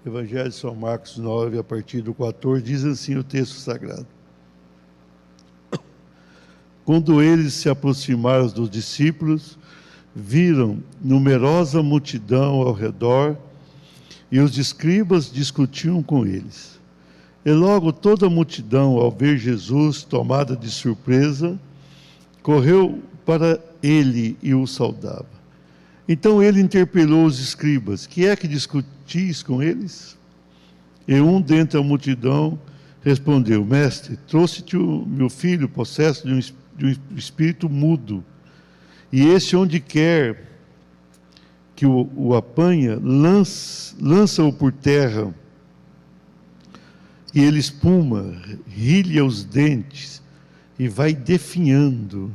Evangelho de São Marcos 9, a partir do 14, diz assim o texto sagrado. Quando eles se aproximaram dos discípulos, viram numerosa multidão ao redor e os escribas discutiam com eles. E logo toda a multidão, ao ver Jesus, tomada de surpresa, correu para ele e o saudava. Então ele interpelou os escribas: que é que discutis com eles? E um dentre a multidão respondeu: Mestre, trouxe-te o meu filho possesso de um espírito mudo, e este, onde quer que o apanha, lança-o por terra, e ele espuma, rilha os dentes e vai definhando.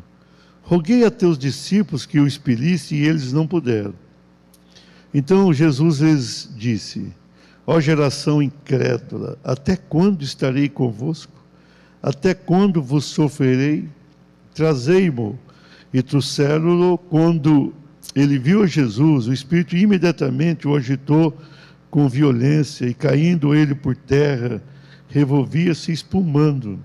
Roguei a teus discípulos que o expelisse, e eles não puderam. Então Jesus lhes disse: ó geração incrédula, até quando estarei convosco? Até quando vos sofrerei? Trazei-mo. E trouxeram-no. Quando ele viu a Jesus, o Espírito imediatamente o agitou com violência, e caindo ele por terra, revolvia-se espumando.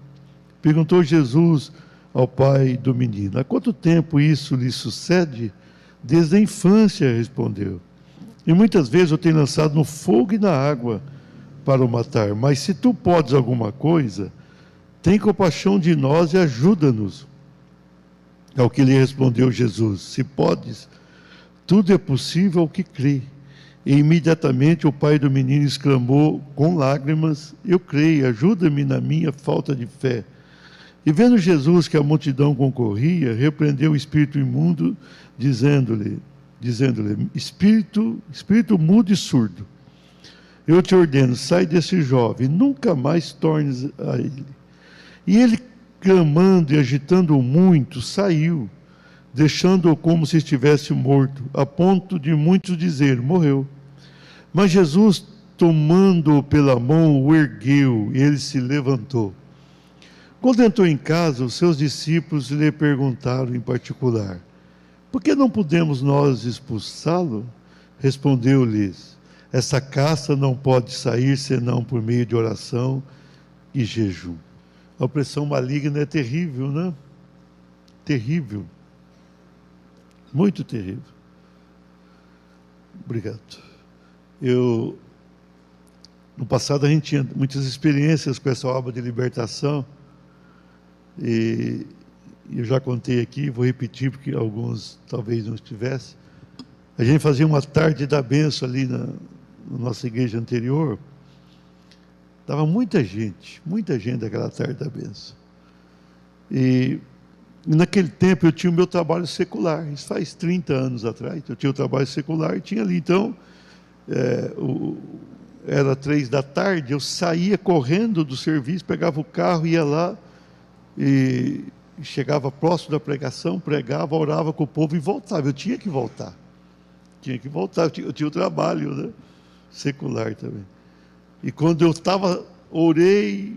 Perguntou Jesus ao pai do menino: há quanto tempo isso lhe sucede? Desde a infância, respondeu. E muitas vezes eu tenho lançado no fogo e na água para o matar. Mas se tu podes alguma coisa, tem compaixão de nós e ajuda-nos. Ao que lhe respondeu Jesus: se podes, tudo é possível ao que crê. E imediatamente o pai do menino exclamou com lágrimas: eu creio, ajuda-me na minha falta de fé. E vendo Jesus que a multidão concorria, repreendeu o espírito imundo, dizendo-lhe, espírito mudo e surdo, eu te ordeno, sai desse jovem, nunca mais tornes a ele. E ele, clamando e agitando-o muito, saiu, deixando-o como se estivesse morto, a ponto de muitos dizer: morreu. Mas Jesus, tomando-o pela mão, o ergueu, e ele se levantou. Quando entrou em casa, os seus discípulos lhe perguntaram em particular: por que não podemos nós expulsá-lo? Respondeu-lhes: essa caça não pode sair senão por meio de oração e jejum. A opressão maligna é terrível, né? Terrível. Muito terrível. Obrigado. No passado a gente tinha muitas experiências com essa obra de libertação, e eu já contei aqui, vou repetir porque alguns talvez não estivessem. A gente fazia uma tarde da bênção ali na nossa igreja anterior. Estava muita gente daquela tarde da bênção. E naquele tempo eu tinha o meu trabalho secular, isso faz 30 anos atrás, eu tinha o trabalho secular e tinha ali, então, era 3 da tarde, eu saía correndo do serviço, pegava o carro, ia lá, e chegava próximo da pregação, pregava, orava com o povo e voltava. Eu tinha que voltar, eu tinha o trabalho, né, secular também. E quando eu orei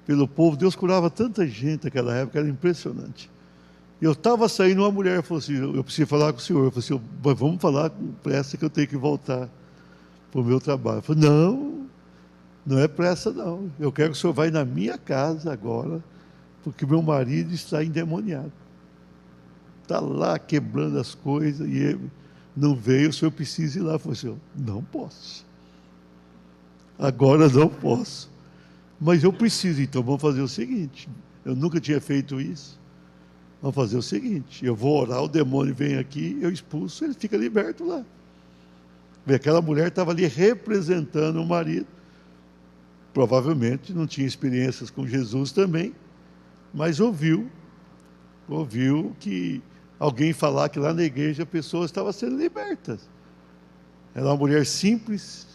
pelo povo, Deus curava tanta gente naquela época, era impressionante. Eu estava saindo, uma mulher falou assim: eu preciso falar com o senhor. Eu falei assim: vamos falar com pressa que eu tenho que voltar para o meu trabalho. Eu falei: não é pressa não, eu quero que o senhor vá na minha casa agora, porque meu marido está endemoniado. Está lá quebrando as coisas, e ele não veio, o senhor precisa ir lá. Eu falei assim: não posso. Agora não posso. Mas eu preciso, então vamos fazer o seguinte. Eu nunca tinha feito isso. Vamos fazer o seguinte: eu vou orar, o demônio vem aqui, eu expulso, ele fica liberto lá. E aquela mulher estava ali representando o marido. Provavelmente não tinha experiências com Jesus também, mas ouviu que alguém falar que lá na igreja a pessoa estava sendo liberta. Era uma mulher simples.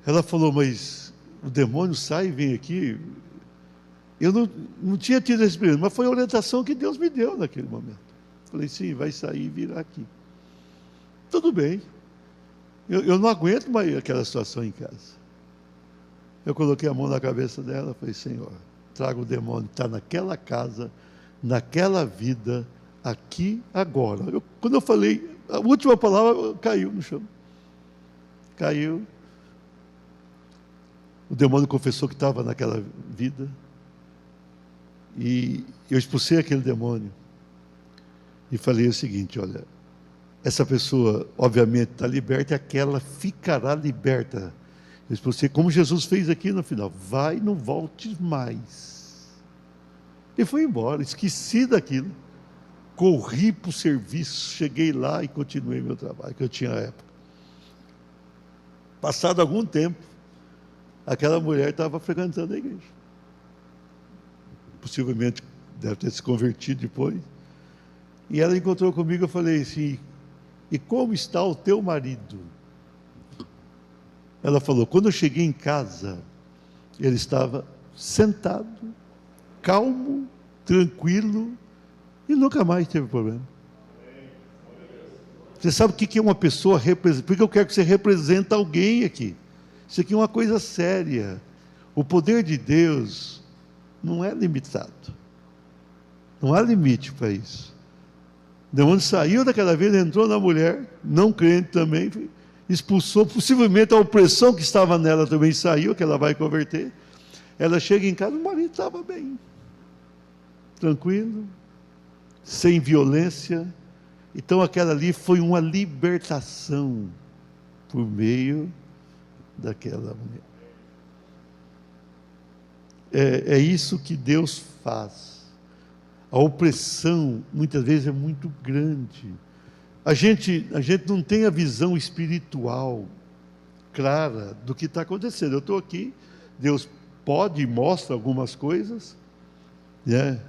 Ela falou: mas o demônio sai e vem aqui? Eu não tinha tido essa experiência, mas foi a orientação que Deus me deu naquele momento. Falei: sim, vai sair e virá aqui. Tudo bem. Eu não aguento mais aquela situação em casa. Eu coloquei a mão na cabeça dela, falei: Senhor, traga o demônio que está naquela casa, naquela vida, aqui, agora. Quando eu falei, a última palavra caiu no chão. caiu. O demônio confessou que estava naquela vida. E eu expulsei aquele demônio. E falei o seguinte: olha, essa pessoa, obviamente, está liberta e aquela ficará liberta. Eu expulsei, como Jesus fez aqui no final: vai, não volte mais. E fui embora, esqueci daquilo. Corri para o serviço, cheguei lá e continuei meu trabalho, que eu tinha à época. Passado algum tempo, aquela mulher estava frequentando a igreja. Possivelmente deve ter se convertido depois. E ela encontrou comigo, eu falei assim: e como está o teu marido? Ela falou: quando eu cheguei em casa, ele estava sentado, calmo, tranquilo, e nunca mais teve problema. Você sabe o que é uma pessoa representa? Porque eu quero que você represente alguém aqui. Isso aqui é uma coisa séria. O poder de Deus não é limitado. Não há limite para isso. O demônio saiu daquela vida, entrou na mulher, não crente também, expulsou, possivelmente a opressão que estava nela também saiu, que ela vai converter. Ela chega em casa, o marido estava bem, tranquilo, sem violência. Então aquela ali foi uma libertação por meio daquela mulher. É isso que Deus faz. A opressão muitas vezes é muito grande. A gente não tem a visão espiritual clara do que está acontecendo. Eu estou aqui, Deus pode e mostra algumas coisas, né?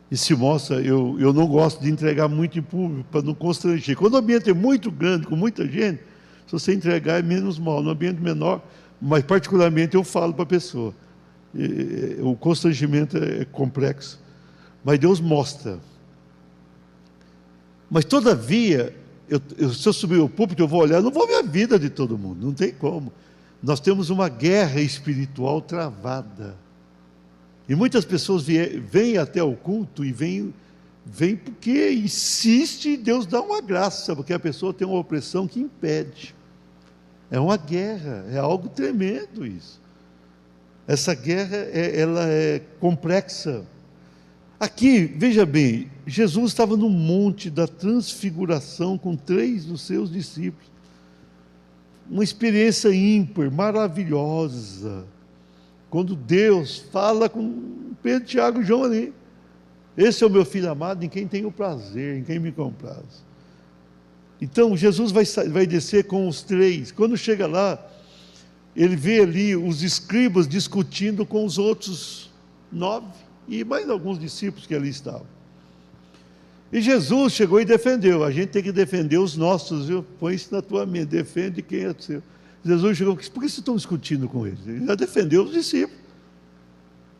E se mostra, eu não gosto de entregar muito em público para não constranger. Quando o ambiente é muito grande, com muita gente, se você entregar é menos mal. No ambiente menor, mas particularmente eu falo para a pessoa. O constrangimento é complexo, mas Deus mostra. Mas todavia, se eu subir ao púlpito, eu vou olhar, não vou ver a vida de todo mundo, não tem como. Nós temos uma guerra espiritual travada. E muitas pessoas vêm até o culto e vêm porque insiste e Deus dá uma graça, porque a pessoa tem uma opressão que impede. É uma guerra, é algo tremendo isso. Essa guerra, ela é complexa. Aqui, veja bem, Jesus estava no monte da transfiguração com 3 dos seus discípulos. Uma experiência ímpar, maravilhosa. Quando Deus fala com Pedro, Tiago e João ali: esse é o meu filho amado, em quem tenho prazer, em quem me compraz. Então Jesus vai descer com os 3. Quando chega lá, ele vê ali os escribas discutindo com os outros 9 e mais alguns discípulos que ali estavam. E Jesus chegou e defendeu. A gente tem que defender os nossos, viu? Põe isso na tua mente, defende quem é seu. Jesus chegou: por que vocês estão discutindo com eles? Ele já defendeu os discípulos.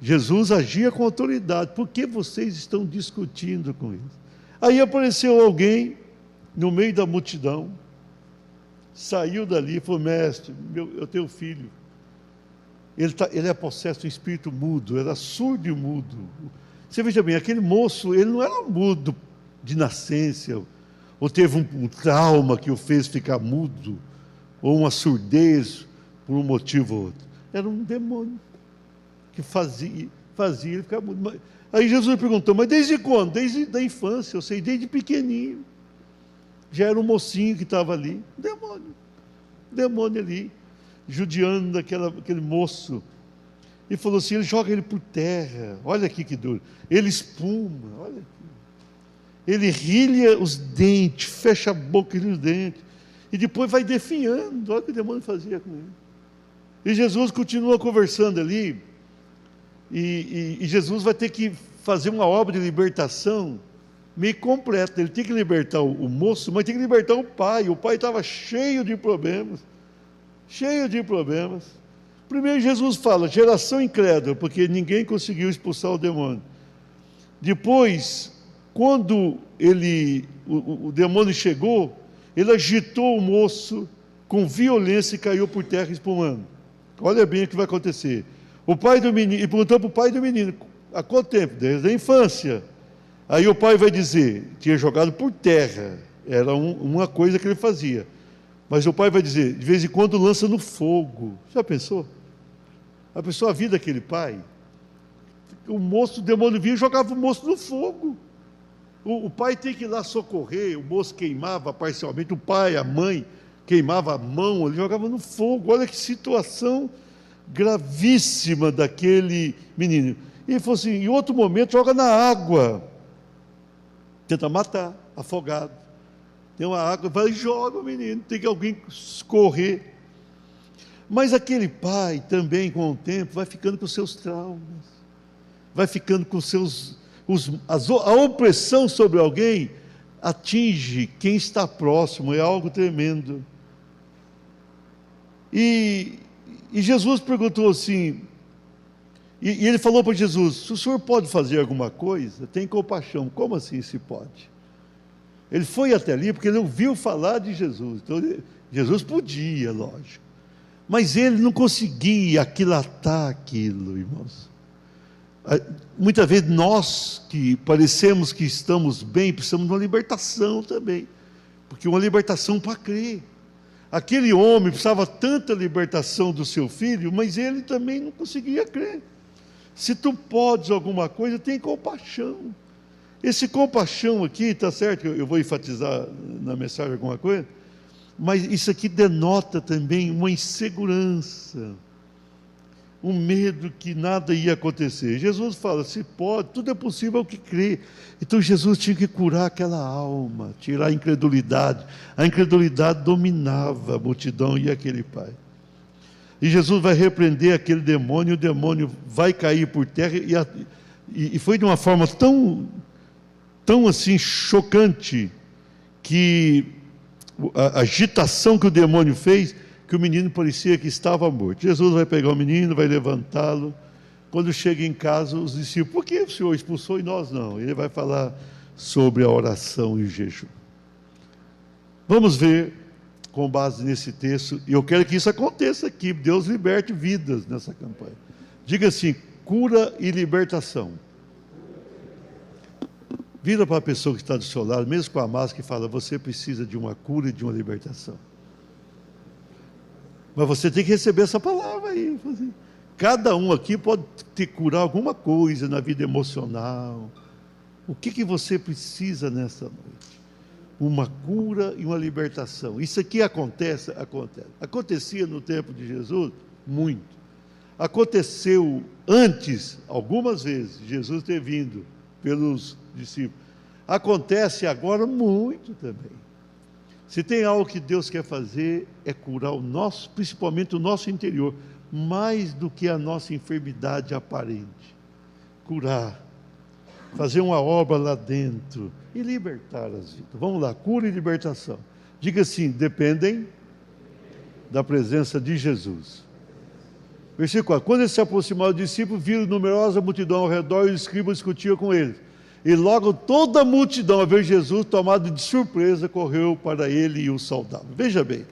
Jesus agia com autoridade. Por que vocês estão discutindo com eles? Aí apareceu alguém no meio da multidão, saiu dali e falou: mestre, eu tenho um filho. Ele é possesso de um espírito mudo, era surdo e mudo. Você veja bem, aquele moço, ele não era mudo de nascença, ou teve um trauma que o fez ficar mudo, ou uma surdez por um motivo ou outro. Era um demônio que fazia ele ficar mudo. Aí Jesus perguntou: mas desde quando? Desde a infância, eu sei, desde pequenininho. Já era um mocinho que estava ali, demônio ali, judiando aquele moço. E falou assim: ele joga ele por terra, olha aqui que duro, ele espuma, olha aqui. Ele rilha os dentes, fecha a boca e os dentes, e depois vai definhando. Olha o que o demônio fazia com ele. E Jesus continua conversando ali, e Jesus vai ter que fazer uma obra de libertação meio completa. Ele tem que libertar o moço, mas tem que libertar o pai. O pai estava cheio de problemas. Primeiro Jesus fala: geração incrédula, porque ninguém conseguiu expulsar o demônio. Depois, quando o demônio chegou, ele agitou o moço com violência e caiu por terra espumando. Olha bem o que vai acontecer. O pai do menino, e perguntou para o pai do menino: há quanto tempo? Desde a infância. Aí o pai vai dizer: tinha jogado por terra, era uma coisa que ele fazia. Mas o pai vai dizer, de vez em quando lança no fogo. Já pensou? A pessoa viu daquele pai, o moço, o demônio vinha e jogava o moço no fogo. O pai tem que ir lá socorrer, o moço queimava parcialmente, o pai, a mãe, queimava a mão, ele jogava no fogo. Olha que situação gravíssima daquele menino. E ele falou assim, em outro momento, joga na água. Tenta matar, afogado. Tem uma água, vai e joga o menino, tem que alguém correr. Mas aquele pai também, com o tempo, vai ficando com seus traumas, vai ficando com seus... a opressão sobre alguém atinge quem está próximo, é algo tremendo. E Jesus perguntou assim, e ele falou para Jesus, se o senhor pode fazer alguma coisa, tem compaixão. Como assim se pode? Ele foi até ali porque ele ouviu falar de Jesus, então Jesus podia, lógico, mas ele não conseguia aquilatar aquilo, irmãos. Muitas vezes nós que parecemos que estamos bem, precisamos de uma libertação também, porque uma libertação para crer. Aquele homem precisava tanta libertação do seu filho, mas ele também não conseguia crer. Se tu podes alguma coisa, tem compaixão. Esse compaixão aqui, está certo, eu vou enfatizar na mensagem alguma coisa, mas isso aqui denota também uma insegurança, um medo que nada ia acontecer. Jesus fala, se pode, tudo é possível ao que crê. Então Jesus tinha que curar aquela alma, tirar a incredulidade. A incredulidade dominava a multidão e aquele pai. E Jesus vai repreender aquele demônio, o demônio vai cair por terra, e foi de uma forma tão assim chocante, que a agitação que o demônio fez, que o menino parecia que estava morto. Jesus vai pegar o menino, vai levantá-lo. Quando chega em casa, os discípulos, por que o Senhor expulsou e nós não? Ele vai falar sobre a oração e o jejum. Vamos ver, com base nesse texto, e eu quero que isso aconteça aqui, Deus liberte vidas nessa campanha. Diga assim, cura e libertação. Vira para a pessoa que está do seu lado, mesmo com a máscara, e fala, você precisa de uma cura e de uma libertação. Mas você tem que receber essa palavra aí. Cada um aqui pode te curar alguma coisa na vida emocional. O que você precisa nessa noite? Uma cura e uma libertação. Isso aqui acontece. Acontecia no tempo de Jesus? Muito. Aconteceu antes, algumas vezes, Jesus ter vindo pelos discípulos. Acontece agora muito também. Se tem algo que Deus quer fazer, é curar o nosso, principalmente o nosso interior, mais do que a nossa enfermidade aparente. Curar, fazer uma obra lá dentro e libertar as vidas. Vamos lá, cura e libertação. Diga assim, dependem da presença de Jesus. Versículo 4. Quando ele se aproximava dos discípulos, viram numerosa multidão ao redor e os escribas discutiam com eles. E logo toda a multidão, a ver Jesus, tomado de surpresa, correu para ele e o saudava. Veja bem,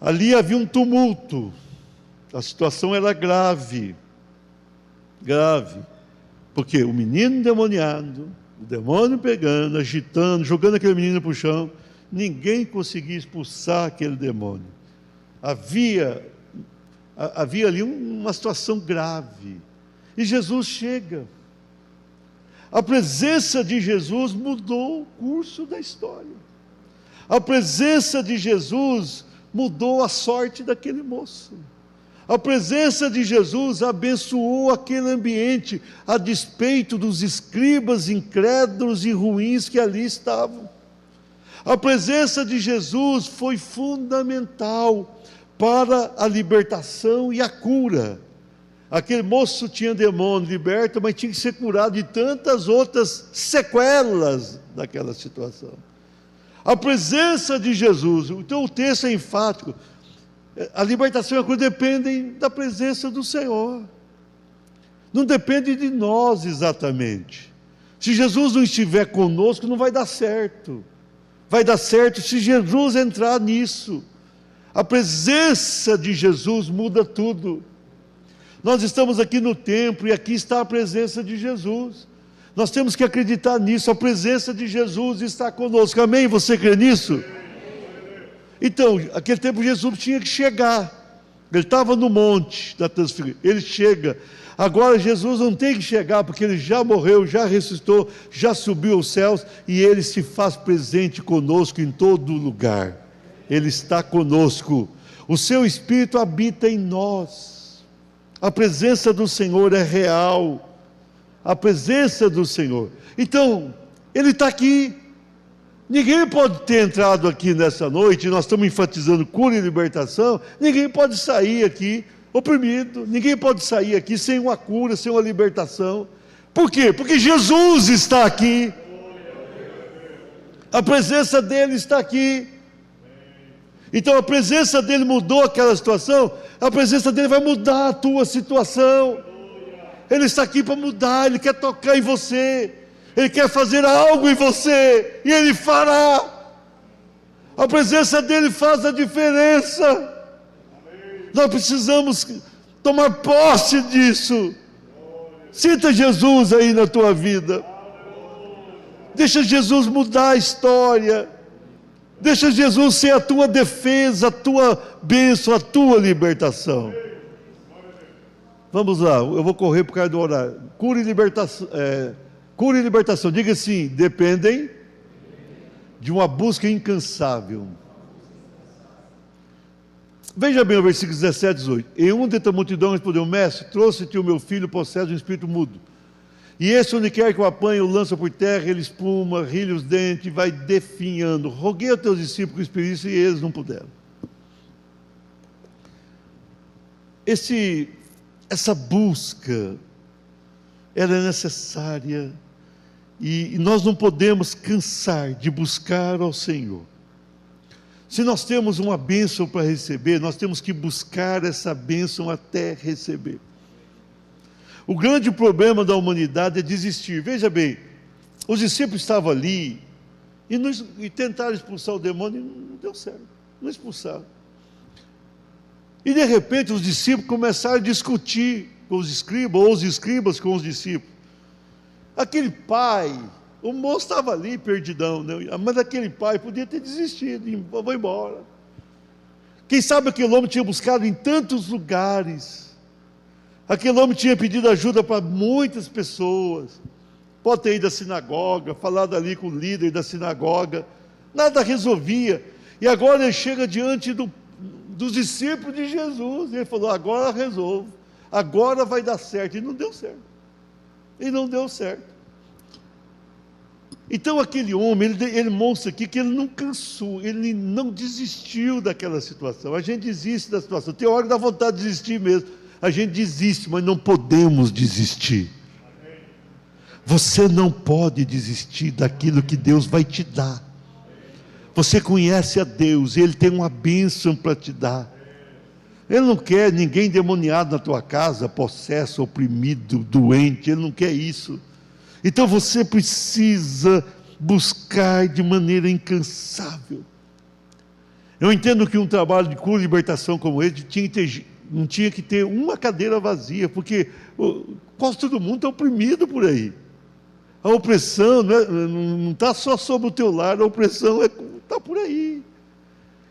ali havia um tumulto, a situação era grave, porque o menino endemoniado, o demônio pegando, agitando, jogando aquele menino para o chão, ninguém conseguia expulsar aquele demônio. Havia ali uma situação grave, e Jesus chega. A presença de Jesus mudou o curso da história. A presença de Jesus mudou a sorte daquele moço. A presença de Jesus abençoou aquele ambiente, a despeito dos escribas incrédulos e ruins que ali estavam. A presença de Jesus foi fundamental para a libertação e a cura. Aquele moço tinha demônio liberto, mas tinha que ser curado de tantas outras sequelas daquela situação. A presença de Jesus, então o texto é enfático, a libertação e a cura dependem da presença do Senhor, não depende de nós exatamente. Se Jesus não estiver conosco, não vai dar certo. Vai dar certo se Jesus entrar nisso. A presença de Jesus muda tudo. Nós estamos aqui no templo e aqui está a presença de Jesus. Nós temos que acreditar nisso, a presença de Jesus está conosco. Amém? Você crê nisso? Então, aquele tempo Jesus tinha que chegar. Ele estava no monte da transfiguração. Ele chega. Agora Jesus não tem que chegar, porque ele já morreu, já ressuscitou, já subiu aos céus, e ele se faz presente conosco em todo lugar. Ele está conosco. O seu Espírito habita em nós. A presença do Senhor é real. A presença do Senhor. Então, ele está aqui. Ninguém pode ter entrado aqui nessa noite, nós estamos enfatizando cura e libertação, ninguém pode sair aqui oprimido, ninguém pode sair aqui sem uma cura, sem uma libertação. Por quê? Porque Jesus está aqui. A presença dele está aqui. Então a presença dele mudou aquela situação, a presença dele vai mudar a tua situação. Ele está aqui para mudar, ele quer tocar em você. Ele quer fazer algo em você, e Ele fará. A presença dEle faz a diferença. Nós precisamos tomar posse disso. Sinta Jesus aí na tua vida. Deixa Jesus mudar a história. Deixa Jesus ser a tua defesa, a tua bênção, a tua libertação. Vamos lá, eu vou correr por causa do horário. Cura e libertação. Cura e libertação, diga assim, dependem de uma busca incansável. Veja bem o versículo 17 e 18. E um dentre a multidão respondeu: Mestre, trouxe-te o meu filho possesso de um espírito mudo. E esse onde quer que o apanhe, o lança por terra, ele espuma, rilha os dentes e vai definhando. Roguei a teus discípulos com experiência e eles não puderam. Essa busca, ela é necessária. E nós não podemos cansar de buscar ao Senhor. Se nós temos uma bênção para receber, nós temos que buscar essa bênção até receber. O grande problema da humanidade é desistir. Veja bem, os discípulos estavam ali e tentaram expulsar o demônio e não deu certo, não expulsaram. E de repente os discípulos começaram a discutir com os escribas, ou os escribas com os discípulos. Aquele pai, o moço estava ali perdidão, né? Mas aquele pai podia ter desistido, vou embora. Quem sabe aquele homem tinha buscado em tantos lugares, aquele homem tinha pedido ajuda para muitas pessoas, pode ter ido à sinagoga, falado ali com o líder da sinagoga, nada resolvia, e agora ele chega diante dos discípulos de Jesus, e ele falou: agora resolvo, agora vai dar certo, e não deu certo. E não deu certo. Então aquele homem, ele mostra aqui que ele não cansou, ele não desistiu daquela situação. A gente desiste da situação, tem hora que dá vontade de desistir mesmo. A gente desiste, mas não podemos desistir. Você não pode desistir daquilo que Deus vai te dar. Você conhece a Deus, Ele tem uma bênção para te dar. Ele não quer ninguém endemoniado na tua casa, possesso, oprimido, doente. Ele não quer isso. Então você precisa buscar de maneira incansável. Eu entendo que um trabalho de cura e libertação como esse não tinha que ter uma cadeira vazia, porque quase todo mundo está oprimido por aí. A opressão não está só sobre o teu lar, a opressão está por aí.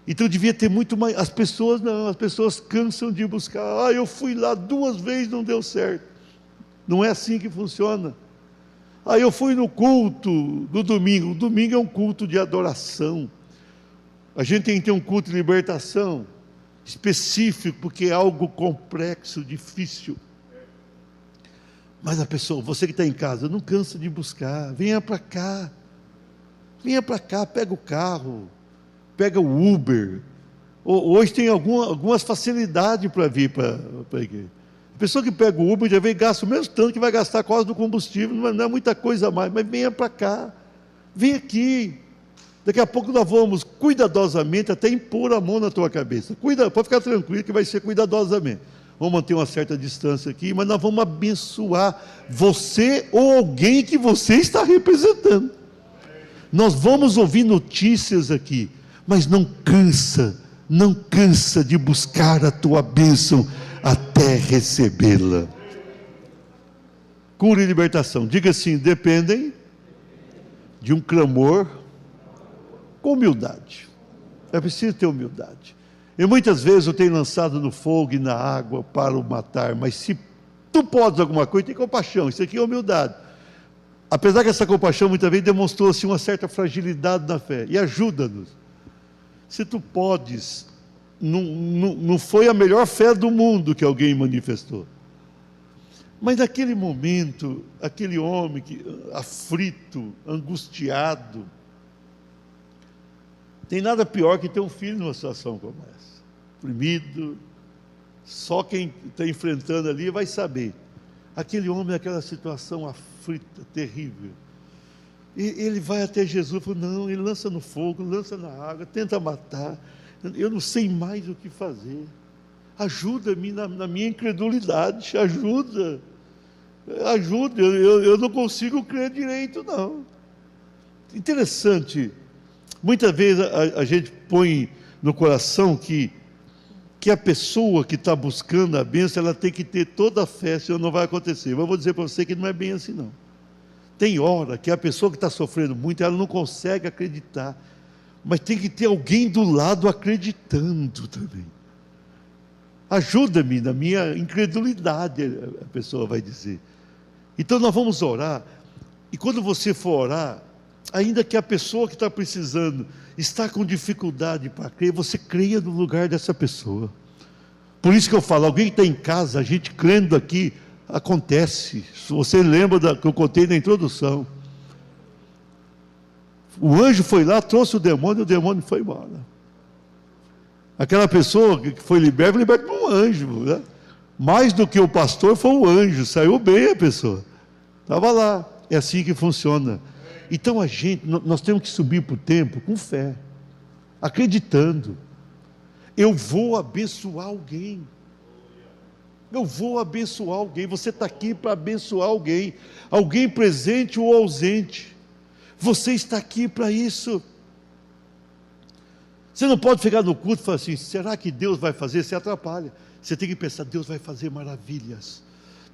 Então devia ter muito mais. As pessoas cansam de buscar. Eu fui lá 2 vezes, não deu certo. Não é assim que funciona. Eu fui no culto do domingo. O domingo é um culto de adoração. A gente tem que ter um culto de libertação específico, porque é algo complexo, difícil. Mas a pessoa, você que está em casa, não cansa de buscar. Venha para cá. Venha para cá, pega o carro. Pega o Uber. Hoje tem algumas facilidades para vir para a igreja. A pessoa que pega o Uber já vem e gasta o mesmo tanto que vai gastar quase do combustível, não é muita coisa a mais, mas venha para cá, vem aqui. Daqui a pouco nós vamos cuidadosamente até impor a mão na tua cabeça. Pode ficar tranquilo que vai ser cuidadosamente. Vamos manter uma certa distância aqui, mas nós vamos abençoar você ou alguém que você está representando. Nós vamos ouvir notícias aqui, mas não cansa de buscar a tua bênção até recebê-la. Cura e libertação, diga assim, dependem de um clamor com humildade. É preciso ter humildade. E muitas vezes eu tenho lançado no fogo e na água para o matar, mas se tu podes alguma coisa, tem compaixão. Isso aqui é humildade. Apesar que essa compaixão muitas vezes demonstrou assim, uma certa fragilidade na fé. E ajuda-nos. Se tu podes, não foi a melhor fé do mundo que alguém manifestou. Mas naquele momento, aquele homem aflito, angustiado, tem nada pior que ter um filho numa situação como essa. Oprimido, só quem está enfrentando ali vai saber. Aquele homem naquela situação aflita, terrível. E ele vai até Jesus e fala, não, ele lança no fogo, lança na água, tenta matar. Eu não sei mais o que fazer. Ajuda-me na minha incredulidade, ajuda, eu não consigo crer direito, não. Interessante, muitas vezes a gente põe no coração que a pessoa que está buscando a bênção, ela tem que ter toda a fé, senão não vai acontecer. Mas eu vou dizer para você que não é bem assim, não. Tem hora que a pessoa que está sofrendo muito, ela não consegue acreditar, mas tem que ter alguém do lado acreditando também. Ajuda-me na minha incredulidade, a pessoa vai dizer. Então nós vamos orar, e quando você for orar, ainda que a pessoa que está precisando está com dificuldade para crer, você creia no lugar dessa pessoa. Por isso que eu falo, alguém que está em casa, a gente crendo aqui, acontece. Se você lembra que eu contei na introdução, o anjo foi lá, trouxe o demônio foi embora. Aquela pessoa que foi liberta por um anjo, né? Mais do que o pastor, foi o anjo, saiu bem a pessoa, estava lá. É assim que funciona. Então nós temos que subir para o templo com fé, acreditando, eu vou abençoar alguém, você está aqui para abençoar alguém presente ou ausente, você está aqui para isso. Você não pode ficar no culto e falar assim, será que Deus vai fazer? Você atrapalha. Você tem que pensar, Deus vai fazer maravilhas,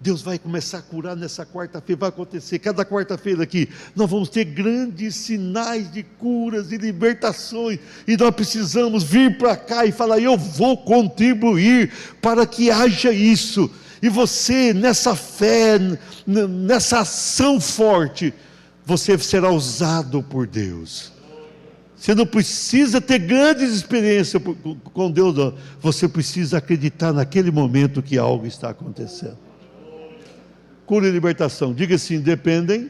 Deus vai começar a curar nessa quarta-feira, vai acontecer, cada quarta-feira aqui, nós vamos ter grandes sinais de curas e libertações, e nós precisamos vir para cá e falar, eu vou contribuir para que haja isso, e você nessa fé, nessa ação forte, você será usado por Deus. Você não precisa ter grandes experiências com Deus, não. Você precisa acreditar naquele momento que algo está acontecendo. Cura e libertação, diga assim, dependem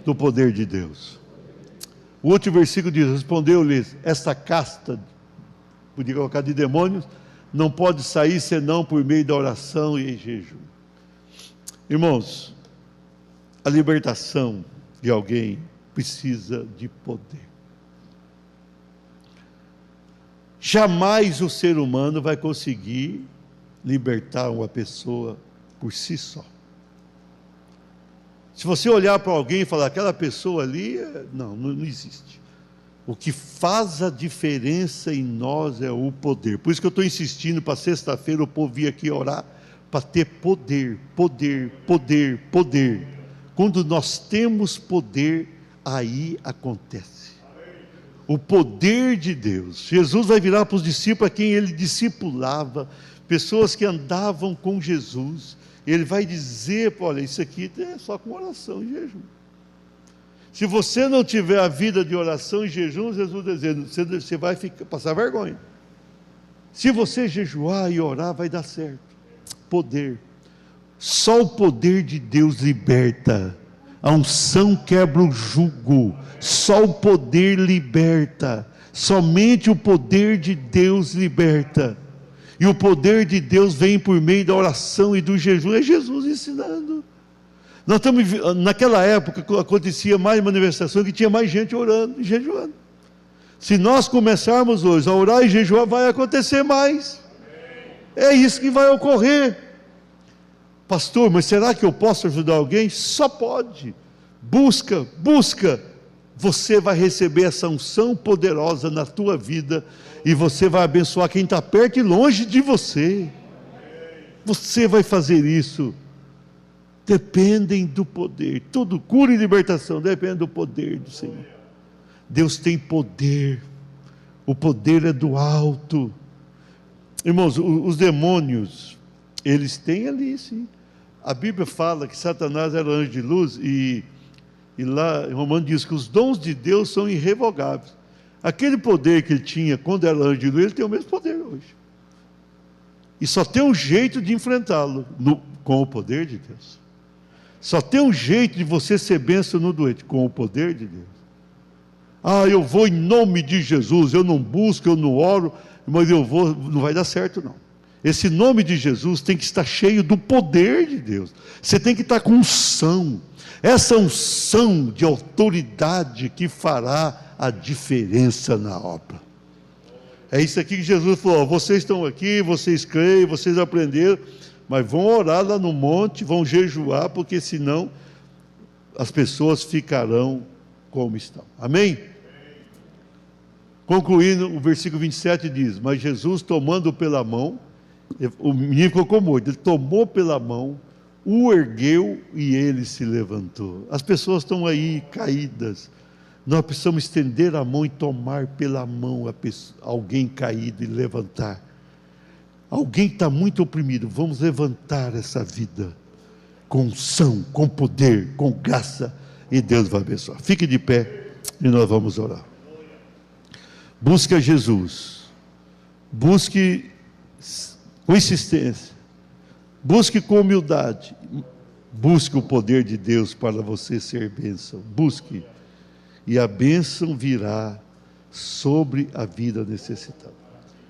do poder de Deus. O último versículo diz, respondeu-lhes, esta casta, podia colocar de demônios, não pode sair senão por meio da oração e jejum. Irmãos, a libertação de alguém precisa de poder. Jamais o ser humano vai conseguir libertar uma pessoa por si só. Se você olhar para alguém e falar, aquela pessoa ali, não existe. O que faz a diferença em nós é o poder. Por isso que eu estou insistindo para sexta-feira o povo vir aqui orar, para ter poder. Quando nós temos poder, aí acontece. O poder de Deus. Jesus vai virar para os discípulos a quem ele discipulava, pessoas que andavam com Jesus. Ele vai dizer, olha, isso aqui é só com oração e jejum. Se você não tiver a vida de oração e jejum, Jesus dizendo, você vai passar vergonha. Se você jejuar e orar, vai dar certo. Poder. Só o poder de Deus liberta. A unção quebra o jugo. Só o poder liberta. Somente o poder de Deus liberta. E o poder de Deus vem por meio da oração e do jejum. É Jesus ensinando. Nós estamos, naquela época acontecia mais manifestação, que tinha mais gente orando e jejuando. Se nós começarmos hoje a orar e jejuar, vai acontecer mais. É isso que vai ocorrer. Pastor, mas será que eu posso ajudar alguém? Só pode. Busca. Você vai receber essa unção poderosa na tua vida e você vai abençoar quem está perto e longe de você. Você vai fazer isso. Dependem do poder. Tudo, cura e libertação, depende do poder do Senhor. Deus tem poder. O poder é do alto. Irmãos, os demônios, eles têm ali, sim. A Bíblia fala que Satanás era anjo de luz e lá em Romanos diz que os dons de Deus são irrevogáveis. Aquele poder que ele tinha quando era anjo de luz, ele tem o mesmo poder hoje. E só tem um jeito de enfrentá-lo com o poder de Deus. Só tem um jeito de você ser bênção no doente, com o poder de Deus. Eu vou em nome de Jesus, eu não busco, eu não oro, mas eu vou, não vai dar certo não. Esse nome de Jesus tem que estar cheio do poder de Deus. Você tem que estar com unção. Essa unção de autoridade que fará a diferença na obra. É isso aqui que Jesus falou: vocês estão aqui, vocês creem, vocês aprenderam, mas vão orar lá no monte, vão jejuar, porque senão as pessoas ficarão como estão. Amém? Concluindo, o versículo 27 diz: mas Jesus, tomando pela mão, o menino ficou com medo, ele tomou pela mão, o ergueu e ele se levantou. As pessoas estão aí caídas. Nós precisamos estender a mão e tomar pela mão alguém caído e levantar. Alguém está muito oprimido, vamos levantar essa vida com unção, com poder, com graça, e Deus vai abençoar. Fique de pé e nós vamos orar. Busque a Jesus, busque com insistência, busque com humildade, busque o poder de Deus para você ser bênção. Busque, e a bênção virá sobre a vida necessitada.